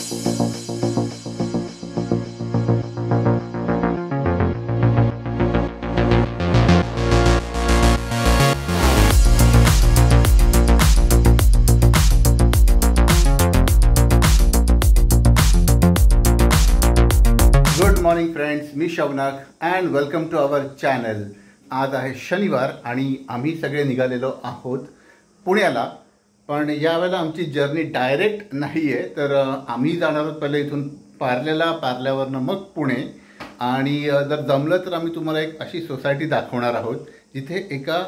Good morning friends, मी Shaunak and welcome to our channel. आज आहे शनिवार आणि आम्ही सगळे निघालेलो आहोत पुण्याला. पण यावेळेला आमची जर्नी डायरेक्ट नाही आहे, तर आम्ही जाणार आहोत पहिले इथून पार्ल्याला, पार्ल्यावरनं मग पुणे. आणि जर जमलं तर आम्ही तुम्हाला एक अशी सोसायटी दाखवणार आहोत जिथे एका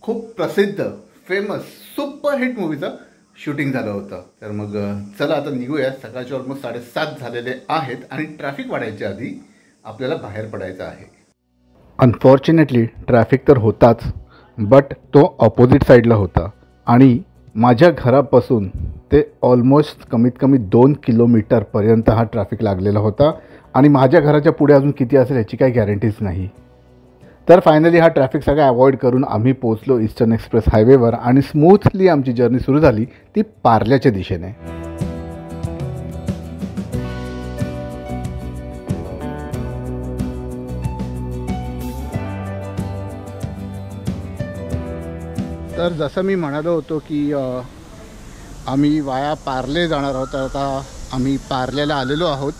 खूप प्रसिद्ध फेमस सुपरहिट मूवीचं शूटिंग झालं होतं. तर मग चला आता निघूया. सकाळचे ऑलमोस्ट 7:30 झालेले आहेत आणि ट्रॅफिक वाढायच्या आधी आपल्याला बाहेर पडायचं आहे. अनफॉर्च्युनेटली ट्रॅफिक तर होताच, बट तो ऑपोजिट साईडला होता आणि माझ्या घरापासून ते ऑलमोस्ट कमीत कमी 2 किलोमीटरपर्यंत हा ट्रॅफिक लागलेला होता आणि माझ्या घराच्या पुढे अजून किती असेल याची काही गॅरंटीज नाही. तर फायनली हा ट्रॅफिक सगळा अवॉइड करून आम्ही पोचलो ईस्टर्न एक्सप्रेस हायवेवर आणि स्मूथली आमची जर्नी सुरू झाली ती पार्ल्याच्या दिशेने. तर जसं मी म्हणालो होतो की आम्ही वाया पार्ले जाणार आहोत. तर आता आम्ही पार्ल्याला आलेलो आहोत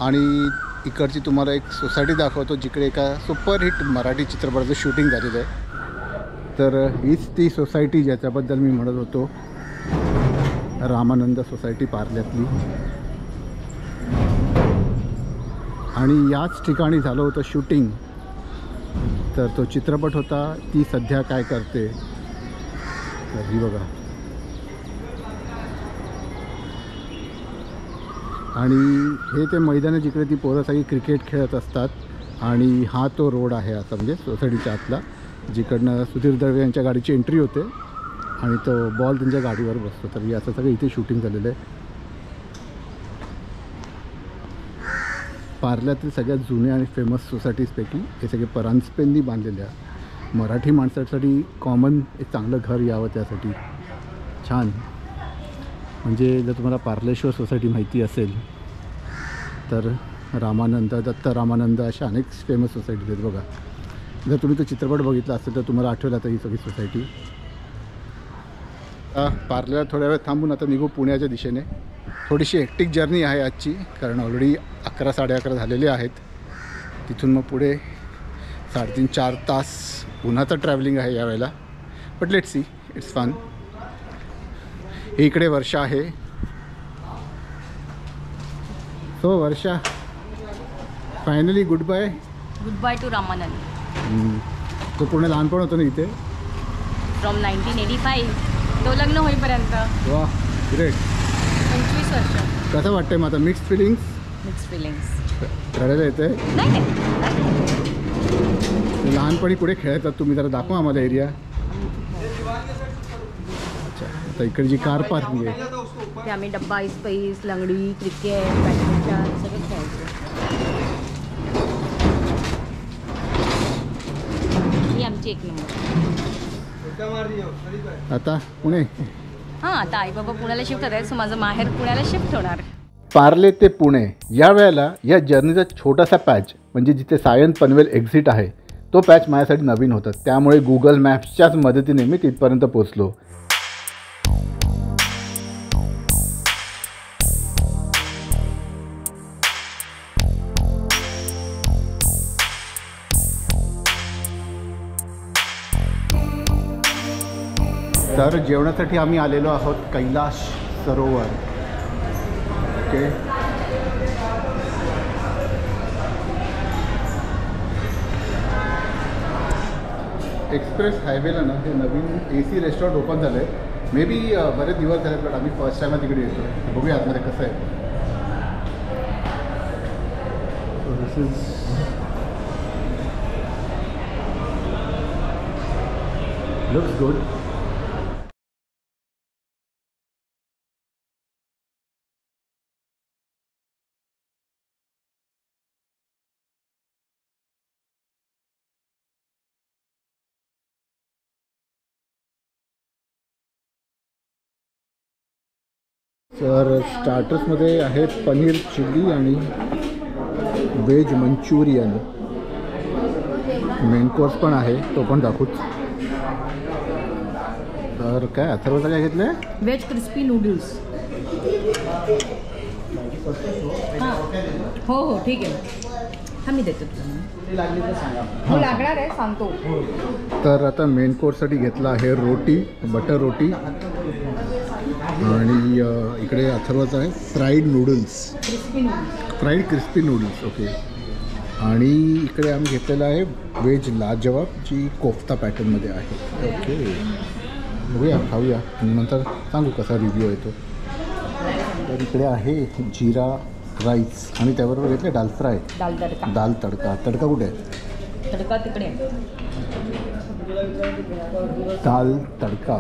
आणि इकडची तुम्हाला एक सोसायटी दाखवतो जिकडे एका सुपरहिट मराठी चित्रपटाचं शूटिंग झालेलं आहे. तर हीच ती सोसायटी ज्याच्याबद्दल मी म्हणत होतो, रामानंद सोसायटी पार्ल्यातली. आणि याच ठिकाणी झालं होतं शूटिंग. तर तो चित्रपट होता ती सध्या काय करते. तर ही बघा. आणि हे ते मैदान जिकडे ती पोरं सगळी क्रिकेट खेळत असतात. आणि हा तो रोड आहे असा, म्हणजे सोसायटीच्या आतला, जिकडनं सुधीर दळवे यांच्या गाडीची एंट्री होते आणि तो बॉल त्यांच्या गाडीवर बसतो. तर याचं सगळं इथे शूटिंग झालेलं आहे. पार्ल्यातील सगळ्यात जुन्या आणि फेमस सोसायटीजपैकी हे सगळे परांजपेंनी बांधलेल्या, मराठी माणसासाठी कॉमन एक चांगलं घर यावं त्यासाठी. छान. म्हणजे जर तुम्हाला पार्लेश्वर सोसायटी माहिती असेल तर रामानंद, दत्त रामानंद अशा अनेक फेमस सोसायटीज आहेत बघा. जर तुम्ही तो चित्रपट बघितला असेल तर तुम्हाला आठवलं आता ही सगळी सोसायटी. पार्ल्याला थोड्या वेळ थांबून आता निघू पुण्याच्या दिशेने. थोडीशी हेक्टिक जर्नी आहे आजची, कारण ऑलरेडी 11, 11:30 झालेले आहेत. तिथून मग पुढे 3.5-4 तास उन्हाचं ट्रॅव्हलिंग आहे यावेळेला. But let's see, it's fun. हे इकडे वर्षा आहे. So Varsha, finally good bye to Ramanand. तो पूर्ण लहानपण होतं ना इथे, फ्रॉम 1985 तो लग्न होईपर्यंत. वा, ग्रेट. 25 वर्ष. कसं वाटतंय मग आता? Mixed feelings. रडायला येते? नाही. लहानपणी कुठे खेळतात तुम्ही? जरा दाखवा आम्हाला एरिया. अच्छा, आता इकडची कार पार्किंग आहे. ते आम्ही डब्बा, ऐस लंगडी, क्रिकेट, बॅडमिंटन सगळं खेळायचो. ही आमची 1 नंबर. आता पुणे. हां, आता आई बाबा पुण्याला शिफ्ट होत आहे, सो माझं माहेर पुण्याला शिफ्ट होणार. पार्ले ते पुणे या वेळेला या जर्नीचा छोटासा पॅच, म्हणजे जिथे सायन्स पनवेल एक्झिट आहे, तो पॅच माझ्यासाठी नवीन होता. त्यामुळे गुगल मॅप्सच्याच मदतीने मी तिथपर्यंत पोचलो. तर जेवणासाठी आम्ही आलेलो आहोत कैलाश सरोवर. ओके, एक्सप्रेस हायवेला ना हे नवीन AC रेस्टॉरंट ओपन झालं आहे. मे बी बरेच दिवस झाले, बट आम्ही फर्स्ट टाईम तिकडे येतो. बघूया आतमध्ये कसं आहे. So this is looks good. तर स्टार्टर्समध्ये आहेत पनीर चिल्ली आणि व्हेज मंचुरियन. मेन कोर्स पण आहे, तो पण दाखवूच. तर काय अथर्वचं काय घेतलं आहे? Veg crispy noodles. हां हो हो ठीक आहे. हां मी देतो तुला. हो लागणार आहे सांगतो. तर आता मेन कोर्ससाठी घेतला आहे रोटी, बटर रोटी आणि इकडे अथर्वचं आहे fried noodles, crispy noodles. Fried crispy noodles. Okay. आणि इकडे आम्ही घेतलेला आहे व्हेज लाजवाब, जी कोफ्ता पॅटर्नमध्ये आहे. ओके, बघूया, खाऊया आणि नंतर सांगू कसा रिव्ह्यू आहे तो. तर इकडे आहे जिरा राईस आणि त्याबरोबर घेतले दाल फ्राय, दाल तडका. दाल तडका. तडका कुठे आहे? तडका तिकडे. दाल तडका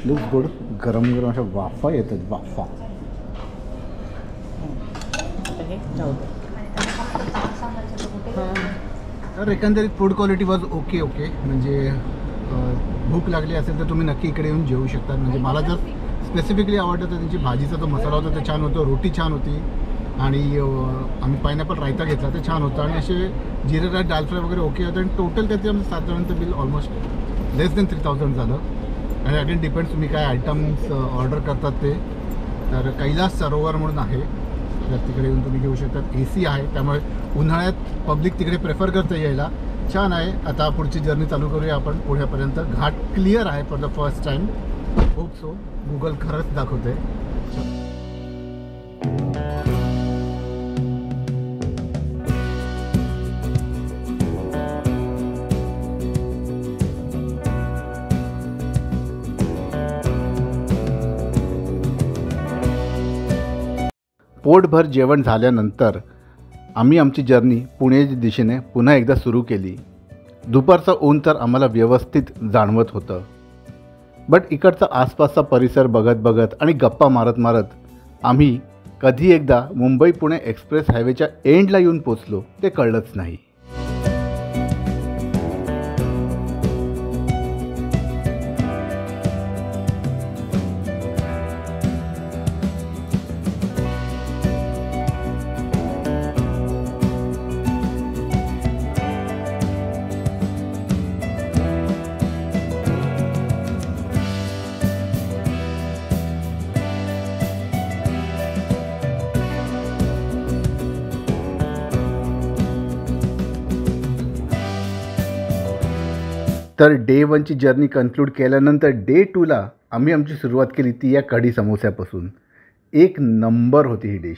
लुक्स गुड. गरम गरम अशा वाफा येतात, वाफा. तर एकंदरीत फूड क्वालिटी वॉज ओके. म्हणजे भूक लागली असेल तर तुम्ही नक्की इकडे येऊन जेवू शकता. म्हणजे मला जर स्पेसिफिकली आवडतं तर त्यांची भाजीचा जो मसाला होता ते छान होतं, रोटी छान होती आणि आम्ही पायनॅपल रायता घेतला ते छान होतं आणि असे जिरा राईस दाल फ्राय वगैरे ओके होतं. आणि टोटल त्याचे आमचं साधारणतः बिल ऑलमोस्ट लेस दॅन 3000 झालं. आणि अगेन डिपेंड्स तुम्ही काय आयटम्स ऑर्डर करतात ते. तर कैलास सरोवर म्हणून आहे, तर तिकडे येऊन तुम्ही घेऊ शकतात. AC आहे, त्यामुळे उन्हाळ्यात पब्लिक तिकडे प्रेफर करतं यायला. छान आहे. आता पुढची जर्नी चालू करूया आपण पुढ्यापर्यंत. घाट क्लिअर आहे for the first time. Hope so. Google खरंच दाखवते. पोटभर जेवण झाल्यानंतर आम्ही आमची जर्नी पुण्याच्या दिशेने पुन्हा एकदा सुरू केली. दुपारचं ऊन तर आम्हाला व्यवस्थित जाणवत होतं. बट इकडचा आसपासचा परिसर बघत बघत आणि गप्पा मारत मारत आम्ही कधी एकदा मुंबई पुणे एक्सप्रेस हायवेच्या एंडला येऊन पोचलो ते कळलंच नाही. तर डे 1ची जर्नी कन्क्लूड केल्यानंतर डे 2ला आम्ही आमची सुरुवात केली ती या कढी समोस्यापासून. एक नंबर होती ही डिश.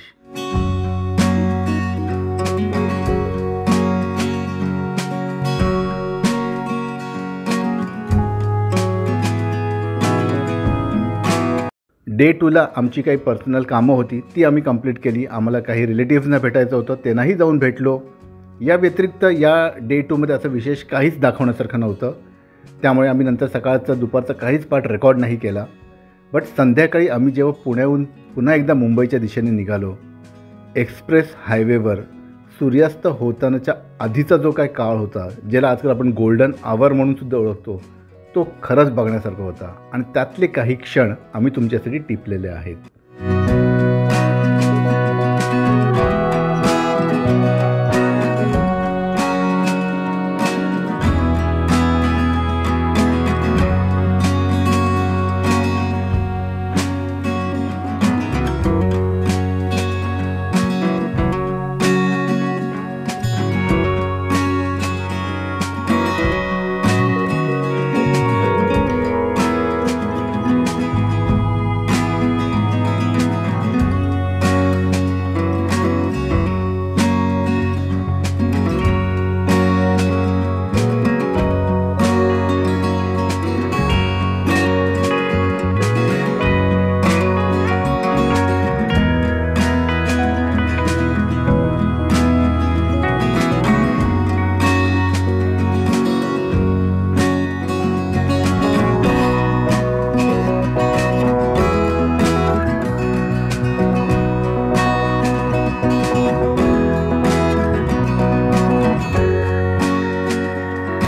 डे 2ला आमची काही पर्सनल कामं होती ती आम्ही कंप्लीट केली. आम्हाला काही रिलेटिव्सना भेटायचं होतं, त्यांनाही जाऊन भेटलो. या व्यतिरिक्त या डे 2मध्ये असं विशेष काहीच दाखवण्यासारखं नव्हतं. त्यामुळे आम्ही नंतर सकाळचा दुपारचा काहीच पार्ट रेकॉर्ड नाही केला. बट संध्याकाळी आम्ही जेव्हा पुण्याहून पुन्हा एकदा मुंबईच्या दिशेने निघालो, एक्सप्रेस हायवेवर सूर्यास्त होतानाच्या आधीचा जो काय काळ होता, ज्याला आजकाल आपण गोल्डन आवर म्हणून सुद्धा ओळखतो, तो खरंच बघण्यासारखा होता. आणि त्यातले काही क्षण आम्ही तुमच्यासाठी टिपलेले आहेत.